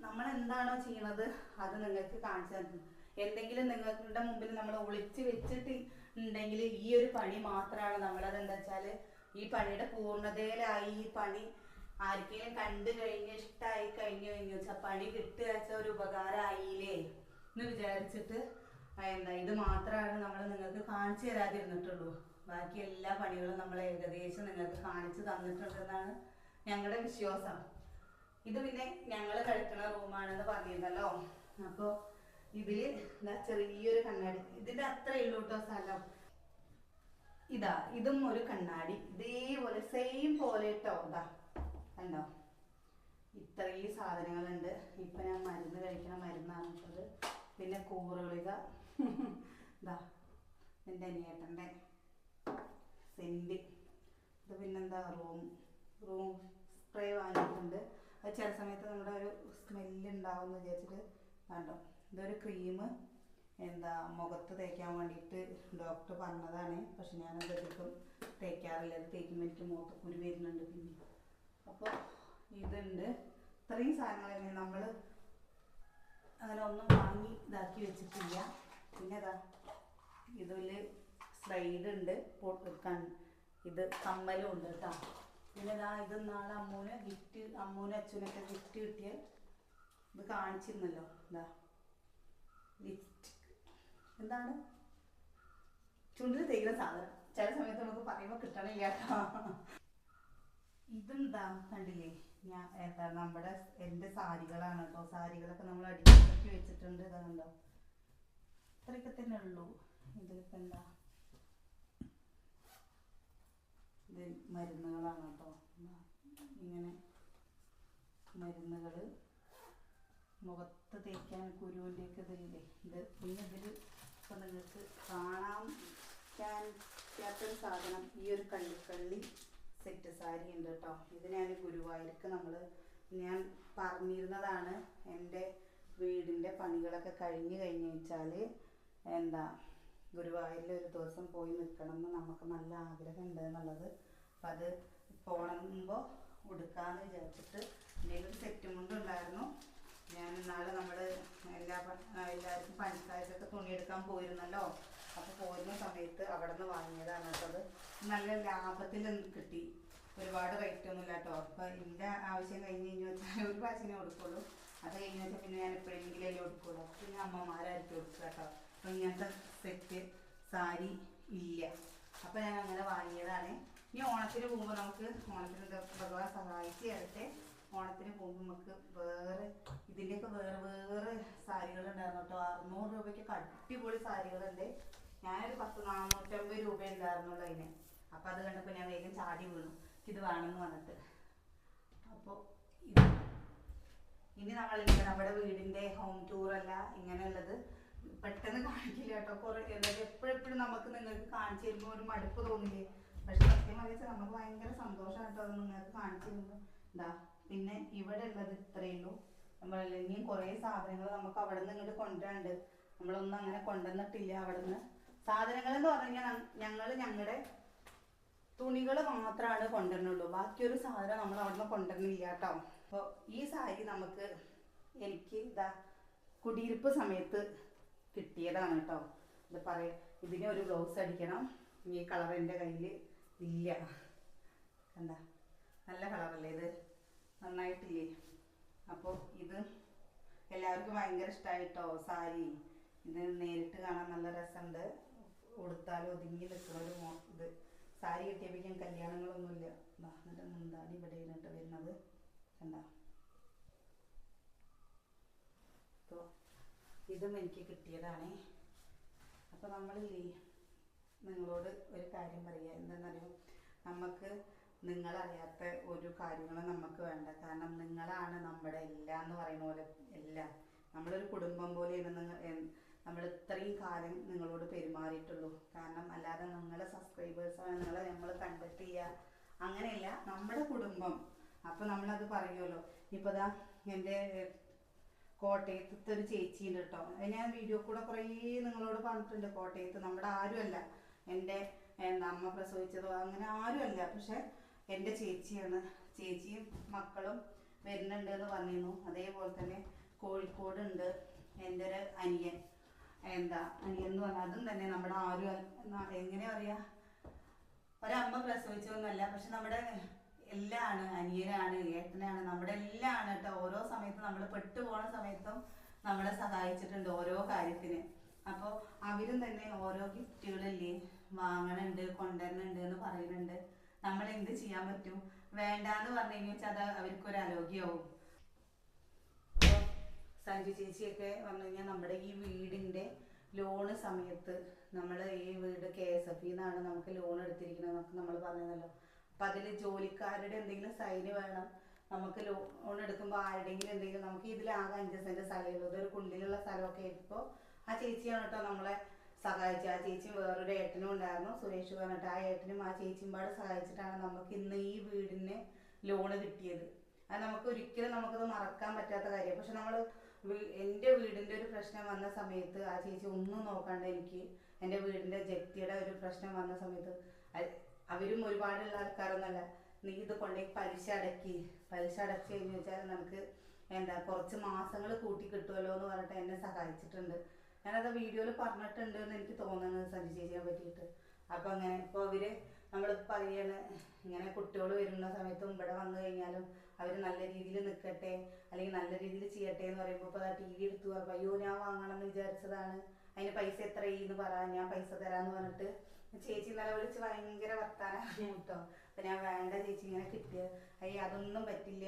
നമ്മൾ എന്താണോ ചെയ്യണത് അത് നിങ്ങൾക്ക് കാണിച്ചു തരണം. എന്തെങ്കിലും നിങ്ങളുടെ മുമ്പിൽ നമ്മൾ ഒളിച്ച് വെച്ചിട്ട് ഉണ്ടെങ്കിൽ ഈ ഒരു പണി മാത്രമാണ് നമ്മളത് എന്താ വെച്ചാൽ ഈ പണിയുടെ പൂർണ്ണതയിലായി. ഈ പണി ആർക്കെങ്കിലും കണ്ടു കഴിഞ്ഞ് ഇഷ്ടമായി കഴിഞ്ഞു വെച്ചാൽ പണി കിട്ടുക വെച്ചാൽ ഒരു ഉപകാരമായില്ലേ എന്ന് വിചാരിച്ചിട്ട് ഇത് മാത്രമാണ് നമ്മൾ നിങ്ങൾക്ക് കാണിച്ചു തരാതിരുന്നിട്ടുള്ളൂ. ബാക്കി എല്ലാ പണികളും നമ്മൾ ഏകദേശം നിങ്ങൾക്ക് കാണിച്ചു തന്നിട്ടുണ്ടെന്നാണ് ഞങ്ങളുടെ വിശ്വാസം. ഇത് പിന്നെ ഞങ്ങൾ കഴിക്കുന്ന റൂമാണെന്ന് പറഞ്ഞിരുന്നല്ലോ. അപ്പോൾ ഇതിൽ ചെറിയൊരു കണ്ണാടി, ഇതിൻ്റെ അത്രയേ ഉള്ളൂ കേട്ടോ സ്ഥലം. ഇതും ഒരു കണ്ണാടി ഇതേപോലെ സെയിം പോലെ കേട്ടോ. കണ്ടോ, ഇത്രയും സാധനങ്ങളുണ്ട്. ഇപ്പം ഞാൻ മരുന്ന് കഴിക്കണ മരുന്നാണിട്ടത്. പിന്നെ കൂറുകളിക എൻ്റെ അനിയേട്ടൻ്റെ സെൻറ്റ്. ഇത് പിന്നെന്താ റൂം സ്പ്രേ വാങ്ങിയിട്ടുണ്ട്. അത് ചില സമയത്ത് നമ്മുടെ ഒരു സ്മെല്ല് ഉണ്ടാവും എന്ന് വിചാരിച്ചിട്ട് കണ്ടോ. ഇതൊരു ക്രീം മുഖത്ത് തേക്കാൻ വേണ്ടിയിട്ട് ഡോക്ടർ പറഞ്ഞതാണ്. പക്ഷെ ഞാനത് അധികം തേക്കാറില്ല. അത് തേക്കുമ്പോൾ എനിക്ക് മുഖത്ത് കുരു വരുന്നുണ്ട്. പിന്നെ അപ്പോൾ ഇതുണ്ട്. ഇത്രയും സാധനങ്ങൾ തന്നെ നമ്മൾ അങ്ങനെ ഒന്നും വാങ്ങി ഇതാക്കി വെച്ചിട്ടില്ല. പിന്നെ ഇതിൽ സ്ലൈഡ് ഉണ്ട്, ഇത് കമ്മലും ഉണ്ട് കേട്ടോ. പിന്നെ ഇത് നാളെ അമ്മൂന് അച്ഛനൊക്കെ ഗിഫ്റ്റ് കിട്ടിയ ഇത് കാണിച്ചിരുന്നല്ലോ. ലിപ്സ്റ്റിക് എന്താണ് ചുണ്ടിൽ തേക്കുന്ന സാധനം. ചില സമയത്ത് നമുക്ക് പറയുമ്പോൾ കിട്ടണില്ല കേട്ടോ. ഇതെന്താ കണ്ടില്ലേ, എൻ്റെ സാരികളാണ് കേട്ടോ. സാരികളൊക്കെ നമ്മൾ അടിക്കി വെച്ചിട്ടുണ്ട്. ഇതാണല്ലോ, ഇത്രയൊക്കെ തന്നെ ഉള്ളൂ. ഇതിലിപ്പോൾ എന്താ, ഇത് മരുന്നുകളാണ് കേട്ടോ. ഇങ്ങനെ മരുന്നുകൾ മുഖത്ത് തേക്കാൻ കുരുവിൻ്റെയൊക്കെ ഇതില്ലേ. പിന്നെ ഇതിൽ ഇപ്പം നിങ്ങൾക്ക് കാണാൻ പറ്റാത്തൊരു സാധനം, ഈ ഒരു കള്ളിക്കള്ളി സെറ്റ് സാരി ഉണ്ട് കേട്ടോ. ഇത് ഞാൻ ഗുരുവായൂർക്ക് ഞാൻ പറഞ്ഞിരുന്നതാണ്. എൻ്റെ വീടിൻ്റെ പണികളൊക്കെ കഴിഞ്ഞ് വെച്ചാൽ ഗുരുവായൂരിൽ ഒരു ദിവസം പോയി നിൽക്കണം എന്ന് നമുക്ക് നല്ല ആഗ്രഹം ഉണ്ട് എന്നുള്ളത്. അപ്പം അത് പോണുമ്പോൾ ഉടുക്കാമെന്ന് വിചാരിച്ചിട്ട് എന്തെങ്കിലും സെറ്റും കൊണ്ടുണ്ടായിരുന്നു. ഞാൻ ഇന്നാളെ നമ്മൾ എല്ലാവർക്കും പണിക്കാർക്കൊക്കെ തുണിയെടുക്കാൻ പോയിരുന്നല്ലോ. അപ്പോൾ പോരുന്ന സമയത്ത് അവിടെ നിന്ന് വാങ്ങിയതാണ് കേട്ടോ. അത് നല്ല ലാഭത്തിൽ കിട്ടി. ഒരുപാട് റേറ്റ് ഒന്നുമില്ല കേട്ടോ. അപ്പോൾ എൻ്റെ ആവശ്യം കഴിഞ്ഞ് വെച്ചാൽ ഒരു പ്രാവശ്യമേ കൊടുക്കുള്ളൂ. അത് കഴിഞ്ഞ് വെച്ചാൽ പിന്നെ ഞാൻ എപ്പോഴെങ്കിലും എല്ലാം കൊടുക്കുള്ളൂ. അപ്പോൾ പിന്നെ അമ്മമാരായിരിക്കും കൊടുക്കുക കേട്ടോ. അപ്പം ഇങ്ങനത്തെ സെറ്റ് സാരി ഇല്ല. അപ്പോൾ ഞാൻ അങ്ങനെ വാങ്ങിയതാണ്. ഇനി ഓണത്തിന് പോകുമ്പോൾ ഓണത്തിന് ഭഗവാൻ സഹായിച്ച് തരട്ടെ. ഓണത്തിന് പോകുമ്പോൾ നമുക്ക് ഇതിൻ്റെയൊക്കെ വേറെ സാരികളുണ്ടായിരുന്നു കേട്ടോ. 600 രൂപയ്ക്കൊക്കെ അടിപൊളി സാരികളുണ്ട്. ഞാനൊരു 450 രൂപ ഉണ്ടായിരുന്നുള്ളൂ അതിന്. അപ്പോൾ അത് കണ്ടപ്പോൾ ഞാൻ വേഗം ചാടി വീണു ഇത് വേണമെന്ന് പറഞ്ഞിട്ട്. അപ്പോൾ ഇനി നമ്മുടെ വീടിൻ്റെ ഹോം ടൂറല്ല ഇങ്ങനെയുള്ളത് പെട്ടെന്ന് കാണിക്കില്ല കേട്ടോ. എപ്പോഴെപ്പോഴും നമുക്ക് നിങ്ങൾക്ക് കാണിച്ചു തരുമ്പോൾ ഒരു മടുപ്പ് തോന്നില്ലേ. പക്ഷെ സത്യം അറിയിച്ചാൽ നമുക്ക് ഭയങ്കര സന്തോഷമാണ് കേട്ടോ അത് നിങ്ങൾക്ക് കാണിച്ചു തരുമ്പോൾ. പിന്നെ ഇവിടെ ഉള്ളത് ഇത്രയേ ഉള്ളൂ. ഇനിയും കുറേ സാധനങ്ങൾ നമുക്ക് അവിടെ നിന്ന് ഇങ്ങോട്ട് കൊണ്ടുവരാണ്ട്. നമ്മളൊന്നും അങ്ങനെ കൊണ്ടുവന്നിട്ടില്ല അവിടെ നിന്ന്. സാധനങ്ങൾ എന്ന് പറഞ്ഞു കഴിഞ്ഞാൽ ഞങ്ങളുടെ തുണികൾ മാത്രമാണ് കൊണ്ടുവരുന്നുള്ളൂ. ബാക്കിയൊരു സാധനം നമ്മൾ അവിടെ നിന്ന് കൊണ്ടുവരുന്നില്ല കേട്ടോ. അപ്പോൾ ഈ സാരി എനിക്ക് ഇതാ കുടിയിരിപ്പ് സമയത്ത് കിട്ടിയതാണ് കേട്ടോ. ഇത് ഇതിന് ഒരു ബ്ലൗസ് അടിക്കണം. ഈ കളർ എൻ്റെ കയ്യിൽ ഇല്ല. കണ്ട നല്ല കളറല്ലേ ഇത്, നന്നായിട്ടില്ലേ? അപ്പോൾ ഇത് എല്ലാവർക്കും ഭയങ്കര ഇഷ്ടമായിട്ടോ സാരി. ഇത് നേരിട്ട് കാണാൻ നല്ല രസമുണ്ട്. ഉടുത്താലും ഒതുങ്ങി നിൽക്കുന്നൊരു ഇത്. സാരി കിട്ടിയപ്പോഴേക്കും കല്യാണങ്ങളൊന്നുമില്ല. എന്നിട്ട് മുന്താണി ഇവിടെ ഇരുന്നിട്ട് വരുന്നത് കണ്ട. അപ്പോൾ ഇതും എനിക്ക് കിട്ടിയതാണ്. അപ്പോൾ നമ്മളില്ലേ നിങ്ങളോട് ഒരു കാര്യം പറയുക. എന്താണെന്നറിയോ, നമുക്ക് നിങ്ങളറിയാത്ത ഒരു കാര്യങ്ങളും നമുക്ക് വേണ്ട. കാരണം നിങ്ങളാണ് നമ്മുടെ എല്ലാം എന്ന് പറയുന്ന പോലെ എല്ലാം. നമ്മളൊരു കുടുംബം പോലെയാണ് നമ്മൾ ഇത്രയും കാലം നിങ്ങളോട് പെരുമാറിയിട്ടുള്ളൂ. കാരണം അല്ലാതെ നിങ്ങളെ സബ്സ്ക്രൈബേഴ്സാണ്, നിങ്ങളെ നമ്മൾ കണ്ടിട്ടില്ല, അങ്ങനെയല്ല, നമ്മുടെ കുടുംബം. അപ്പോൾ നമ്മളത് പറയുമല്ലോ. ഇപ്പോൾ ദാ എൻ്റെ കോട്ടയത്തെ ഒരു ചേച്ചിയുണ്ട് കേട്ടോ. ഞാൻ വീഡിയോ കൂടെ കുറേ നിങ്ങളോട് പറഞ്ഞിട്ടുണ്ട്. കോട്ടയത്ത് നമ്മുടെ ആരുമല്ല, എൻ്റെ അമ്മ പ്രസവിച്ചതോ അങ്ങനെ ആരുമല്ല, പക്ഷെ എൻ്റെ ചേച്ചിയാണ്. ചേച്ചിയും മക്കളും വരുന്നുണ്ട് എന്ന് പറഞ്ഞിരുന്നു. അതേപോലെ തന്നെ കോഴിക്കോടുണ്ട് എൻ്റെ ഒരു അനിയൻ. അനിയൻ എന്ന് പറഞ്ഞാൽ അതും തന്നെ നമ്മുടെ ആരും എങ്ങനെ പറയാ, ഒരമ്മ പ്രസവിച്ചതൊന്നുമല്ല, പക്ഷെ നമ്മുടെ എല്ലാമാണ്. അനിയനാണ്, ഏട്ടനാണ്, നമ്മുടെ എല്ലാം ആണ് കേട്ടോ. ഓരോ സമയത്തും നമ്മൾ പെട്ടുപോണ സമയത്തും നമ്മളെ സഹായിച്ചിട്ടുണ്ട് ഓരോ കാര്യത്തിന്. അപ്പോൾ അവരും തന്നെ ഓരോ ഗിഫ്റ്റുകളില്ലേ വാങ്ങണുണ്ട്, കൊണ്ടുവരുന്നുണ്ട് എന്ന് പറയുന്നുണ്ട്. നമ്മൾ എന്ത് ചെയ്യാൻ പറ്റും? വേണ്ടാന്ന് പറഞ്ഞു കഴിഞ്ഞാൽ അത് അവർക്കൊരു അലോഗ്യമാവും. സഞ്ജു ചേച്ചിയൊക്കെ പറഞ്ഞു കഴിഞ്ഞാൽ നമ്മുടെ ഈ വീടിൻ്റെ ലോണ് സമയത്ത് നമ്മൾ ഈ വീട് KSF നിന്നാണ് നമുക്ക് ലോൺ എടുത്തിരിക്കുന്നത് എന്നൊക്കെ നമ്മൾ പറഞ്ഞതല്ലോ. അപ്പം അതിൽ ജോലിക്കാരുടെ എന്തെങ്കിലും സൈന് വേണം. നമുക്ക് ലോൺ എടുക്കുമ്പോൾ ആരുടെയെങ്കിലും എന്തെങ്കിലും, നമുക്ക് ഇതിലാകെ 5 സെൻറ്റ് സ്ഥലമുള്ളൂ. ഇതൊരു കുണ്ടിലുള്ള സ്ഥലമൊക്കെ ആയിരിക്കുമ്പോൾ ആ ചേച്ചിയാണ് കേട്ടോ നമ്മളെ സഹായിച്ചത്. ആ ചേച്ചി വേറൊരു ഏട്ടനും ഉണ്ടായിരുന്നു, സുരേഷ് പറഞ്ഞിട്ട്. ആ ഏട്ടനും ആ ചേച്ചിയും പാടെ സഹായിച്ചിട്ടാണ് നമുക്ക് ഇന്ന് ഈ വീടിന് ലോണ് കിട്ടിയത്. അത് നമുക്ക് ഒരിക്കലും നമുക്കത് മറക്കാൻ പറ്റാത്ത കാര്യം. പക്ഷെ നമ്മൾ എൻ്റെ വീടിൻ്റെ ഒരു പ്രശ്നം വന്ന സമയത്ത് ആ ചേച്ചി ഒന്നും നോക്കാണ്ട് എനിക്ക് എൻ്റെ വീടിൻ്റെ ജപ്തിയുടെ ഒരു പ്രശ്നം വന്ന സമയത്ത്, അവരും ഒരുപാടുള്ള ആൾക്കാരൊന്നുമല്ല, നീ ഇത് കൊണ്ടേ പലിശ അടച്ച് കഴിഞ്ഞ് വെച്ചാൽ നമുക്ക് കുറച്ച് മാസങ്ങൾ കൂട്ടി കിട്ടുമല്ലോ എന്ന് പറഞ്ഞിട്ട് എന്നെ സഹായിച്ചിട്ടുണ്ട്. ഞാനത് വീഡിയോയിൽ പറഞ്ഞിട്ടുണ്ട് എന്ന് എനിക്ക് തോന്നുന്നത് സഞ്ജു ചേച്ചിയെ പറ്റിയിട്ട്. അപ്പോൾ അങ്ങനെ ഇപ്പോൾ നമ്മൾ പറയാണ് ഇങ്ങനെ കുട്ടികൾ വരുന്ന സമയത്തും ഇവിടെ വന്നു കഴിഞ്ഞാലും അവർ നല്ല രീതിയിൽ നിൽക്കട്ടെ, അല്ലെങ്കിൽ നല്ല രീതിയിൽ ചെയ്യട്ടെ എന്ന് പറയുമ്പോൾ ഇപ്പോൾ ആ TV എടുത്തു പറഞ്ഞപ്പോൾ അയ്യോ ഞാൻ വാങ്ങണം എന്ന് വിചാരിച്ചതാണ്, അതിന് പൈസ എത്രയെന്ന് പറയാൻ, ഞാൻ പൈസ തരാമെന്ന് പറഞ്ഞിട്ട് ചേച്ചി ഇന്നലെ വിളിച്ച് ഭയങ്കര വർത്താനാണ് കേട്ടോ. അപ്പം ഞാൻ വേണ്ട ചേച്ചി ഇങ്ങനെ കിട്ടിയത്, അതൊന്നും പറ്റില്ല,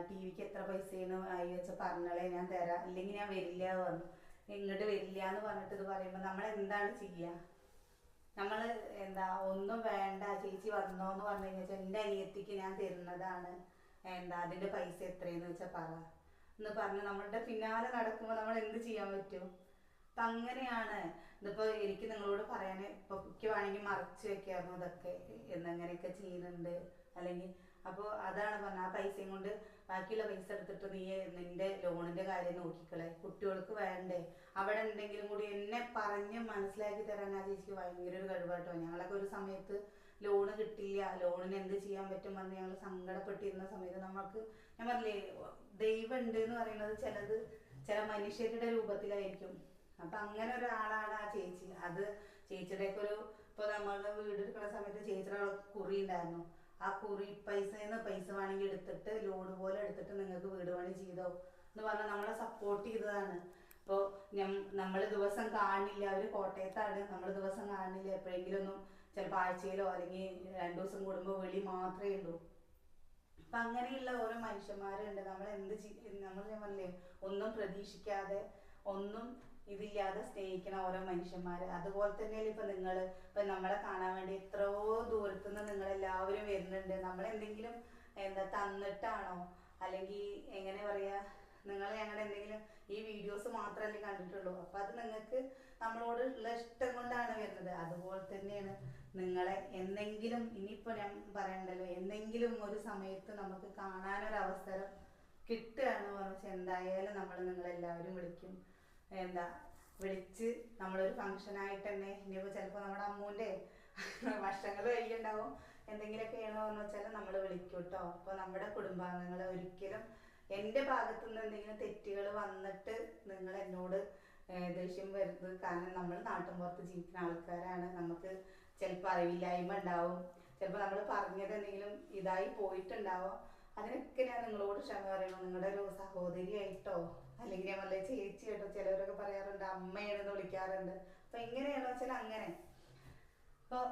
TV-ക്ക് എത്ര പൈസയെന്ന് വെച്ചാൽ പറഞ്ഞോളെ ഞാൻ തരാം, ഇല്ലെങ്കിൽ ഞാൻ വരില്ല പറഞ്ഞു. ഇങ്ങോട്ട് വരില്ല എന്ന് പറഞ്ഞിട്ട് ഇത് പറയുമ്പോൾ നമ്മൾ എന്താണ് ചെയ്യുക? നമ്മൾ ഒന്നും വേണ്ട ചേച്ചി വന്നോ എന്ന് പറഞ്ഞു കഴിഞ്ഞാൽ എൻ്റെ അനിയത്തിക്ക് ഞാൻ തരുന്നതാണ്, അതിൻ്റെ പൈസ എത്രയെന്ന് വെച്ചാൽ പറ എന്ന് പറഞ്ഞ് നമ്മളുടെ പിന്നാലെ നടക്കുമ്പോൾ നമ്മൾ എന്ത് ചെയ്യാൻ പറ്റും? അപ്പം അങ്ങനെയാണ്. ഇതിപ്പോൾ എനിക്ക് നിങ്ങളോട് പറയാൻ ഇപ്പോൾ എനിക്ക് വേണമെങ്കിൽ മറച്ചു വെക്കായിരുന്നു ഇതൊക്കെ എന്നെങ്ങനെയൊക്കെ ചെയ്യുന്നുണ്ട് അല്ലെങ്കിൽ. അപ്പോൾ അതാണ് പറഞ്ഞത്, ആ പൈസയും കൊണ്ട് ബാക്കിയുള്ള പൈസ എടുത്തിട്ട് നീ നിൻ്റെ ലോണിൻ്റെ കാര്യം നോക്കിക്കളെ, കുട്ടികൾക്ക് വേണ്ടേ. അവിടെ എന്തെങ്കിലും കൂടി എന്നെ പറഞ്ഞ് മനസ്സിലാക്കി തരാൻ ആ ചേച്ചിക്ക് ഭയങ്കര ഒരു കഴിവാട്ടോ. ഞങ്ങളൊക്കെ ഒരു സമയത്ത് ലോണ് കിട്ടില്ല, ലോണിന് എന്ത് ചെയ്യാൻ പറ്റും പറഞ്ഞ് ഞങ്ങൾ സങ്കടപ്പെട്ടിരുന്ന സമയത്ത് നമുക്ക്, ഞാൻ പറഞ്ഞില്ലേ, ദൈവം ഉണ്ട് എന്ന് പറയുന്നത് ചില മനുഷ്യരുടെ രൂപത്തിലായിരിക്കും. അപ്പം അങ്ങനെ ഒരാളാണ് ആ ചേച്ചി. അത് ചേച്ചിയുടെയൊക്കെ ഇപ്പോൾ നമ്മളുടെ വീട് എടുക്കുന്ന സമയത്ത് ചേച്ചിയുടെ കുറി ഉണ്ടായിരുന്നു. ആ കുറി പൈസ വേണമെങ്കിൽ എടുത്തിട്ട് ലോഡ് പോലെ എടുത്തിട്ട് നിങ്ങൾക്ക് വീട് പണി ചെയ്തോ എന്ന് പറഞ്ഞാൽ നമ്മളെ സപ്പോർട്ട് ചെയ്തതാണ്. ഇപ്പോൾ നമ്മൾ ദിവസം കാണില്ല, അവർ കോട്ടയത്താണ്, നമ്മൾ ദിവസം കാണില്ല, എപ്പോഴെങ്കിലും ഒന്നും ചിലപ്പോൾ ആഴ്ചയിലോ അല്ലെങ്കിൽ 2 ദിവസം കൂടുമ്പോൾ വിളി മാത്രമേ ഉള്ളൂ. അപ്പം അങ്ങനെയുള്ള ഓരോ മനുഷ്യന്മാരുണ്ട്. നമ്മൾ ഞാൻ പറഞ്ഞില്ലേ, ഒന്നും പ്രതീക്ഷിക്കാതെ ഒന്നും ഇതില്ലാതെ സ്നേഹിക്കണ ഓരോ മനുഷ്യന്മാർ. അതുപോലെ തന്നെയല്ലേ ഇപ്പം നമ്മളെ കാണാൻ വേണ്ടി എത്രയോ ദൂരത്തുനിന്ന് നിങ്ങളെല്ലാവരും വരുന്നുണ്ട്. നമ്മളെന്തെങ്കിലും തന്നിട്ടാണോ അല്ലെങ്കിൽ എങ്ങനെ പറയുക, നിങ്ങൾ ഞങ്ങളുടെ എന്തെങ്കിലും ഈ വീഡിയോസ് മാത്രമല്ലേ കണ്ടിട്ടുള്ളൂ. അപ്പം അത് നിങ്ങൾക്ക് നമ്മളോടുള്ള ഇഷ്ടം കൊണ്ടാണ് വരുന്നത്. അതുപോലെ തന്നെയാണ് നിങ്ങളെ എന്തെങ്കിലും, ഇനിയിപ്പോൾ ഞാൻ പറയണ്ടല്ലോ, എന്തെങ്കിലും ഒരു സമയത്ത് നമുക്ക് കാണാനൊരവസരം കിട്ടുകയാണ് പറഞ്ഞാൽ എന്തായാലും നമ്മൾ നിങ്ങളെല്ലാവരും വിളിക്കും. എന്താ വിളിച്ച് നമ്മളൊരു ഫംഗ്ഷനായിട്ട് തന്നെ ഇനിയിപ്പോൾ ചിലപ്പോൾ നമ്മുടെ അമ്മൂൻ്റെ വർഷങ്ങൾ കയ്യിലുണ്ടാവും, എന്തെങ്കിലുമൊക്കെ ചെയ്യണമെന്ന് വെച്ചാൽ നമ്മൾ വിളിക്കും കേട്ടോ. അപ്പോൾ നമ്മുടെ കുടുംബാംഗങ്ങളെ ഒരിക്കലും എൻ്റെ ഭാഗത്തുനിന്ന് എന്തെങ്കിലും തെറ്റുകൾ വന്നിട്ട് നിങ്ങൾ എന്നോട് ദേഷ്യം വരുന്നത്. കാരണം നമ്മൾ നാട്ടിൻപുറത്ത് ജീവിക്കുന്ന ആൾക്കാരാണ്, നമുക്ക് ചിലപ്പോൾ അറിവില്ലായ്മ ഉണ്ടാവും, ചിലപ്പോൾ നമ്മൾ പറഞ്ഞത് എന്തെങ്കിലും ഇതായി പോയിട്ടുണ്ടാവും. അതിനൊക്കെ ഞാൻ നിങ്ങളോട് ക്ഷമ പറയണം. നിങ്ങളുടെ ഒരു സഹോദരിയായിട്ടോ അല്ലെങ്കിൽ ഞാൻ വല്ല ചേച്ചിയായിട്ടോ, ചിലവരൊക്കെ പറയാറുണ്ട് അമ്മയാണെന്ന് വിളിക്കാറുണ്ട്. അപ്പം എങ്ങനെയാണെന്ന് വെച്ചാൽ അങ്ങനെ. അപ്പോൾ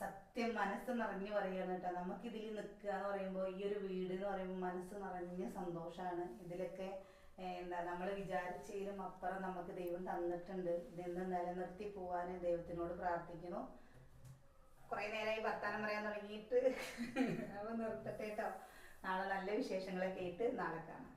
സത്യം മനസ്സ് നിറഞ്ഞു പറയുകയാണ് കേട്ടോ. നമുക്കിതിൽ നിൽക്കുക എന്ന് പറയുമ്പോൾ, ഈ ഒരു വീട് എന്ന് പറയുമ്പോൾ മനസ്സ് നിറഞ്ഞ സന്തോഷമാണ്. ഇതിലൊക്കെ എന്താ നമ്മൾ വിചാരിച്ചതിലും അപ്പുറം നമുക്ക് ദൈവം തന്നിട്ടുണ്ട്. ഇതെന്ന് നിലനിർത്തി പോവാൻ ദൈവത്തിനോട് പ്രാർത്ഥിക്കുന്നു. കുറേ നേരമായി വർത്താനം പറയാൻ തുടങ്ങിയിട്ട്. അപ്പോൾ നിർത്തട്ടെ കേട്ടോ. നാളെ നല്ല വിശേഷങ്ങളൊക്കെ ആയിട്ട് നാളെ കാണാം.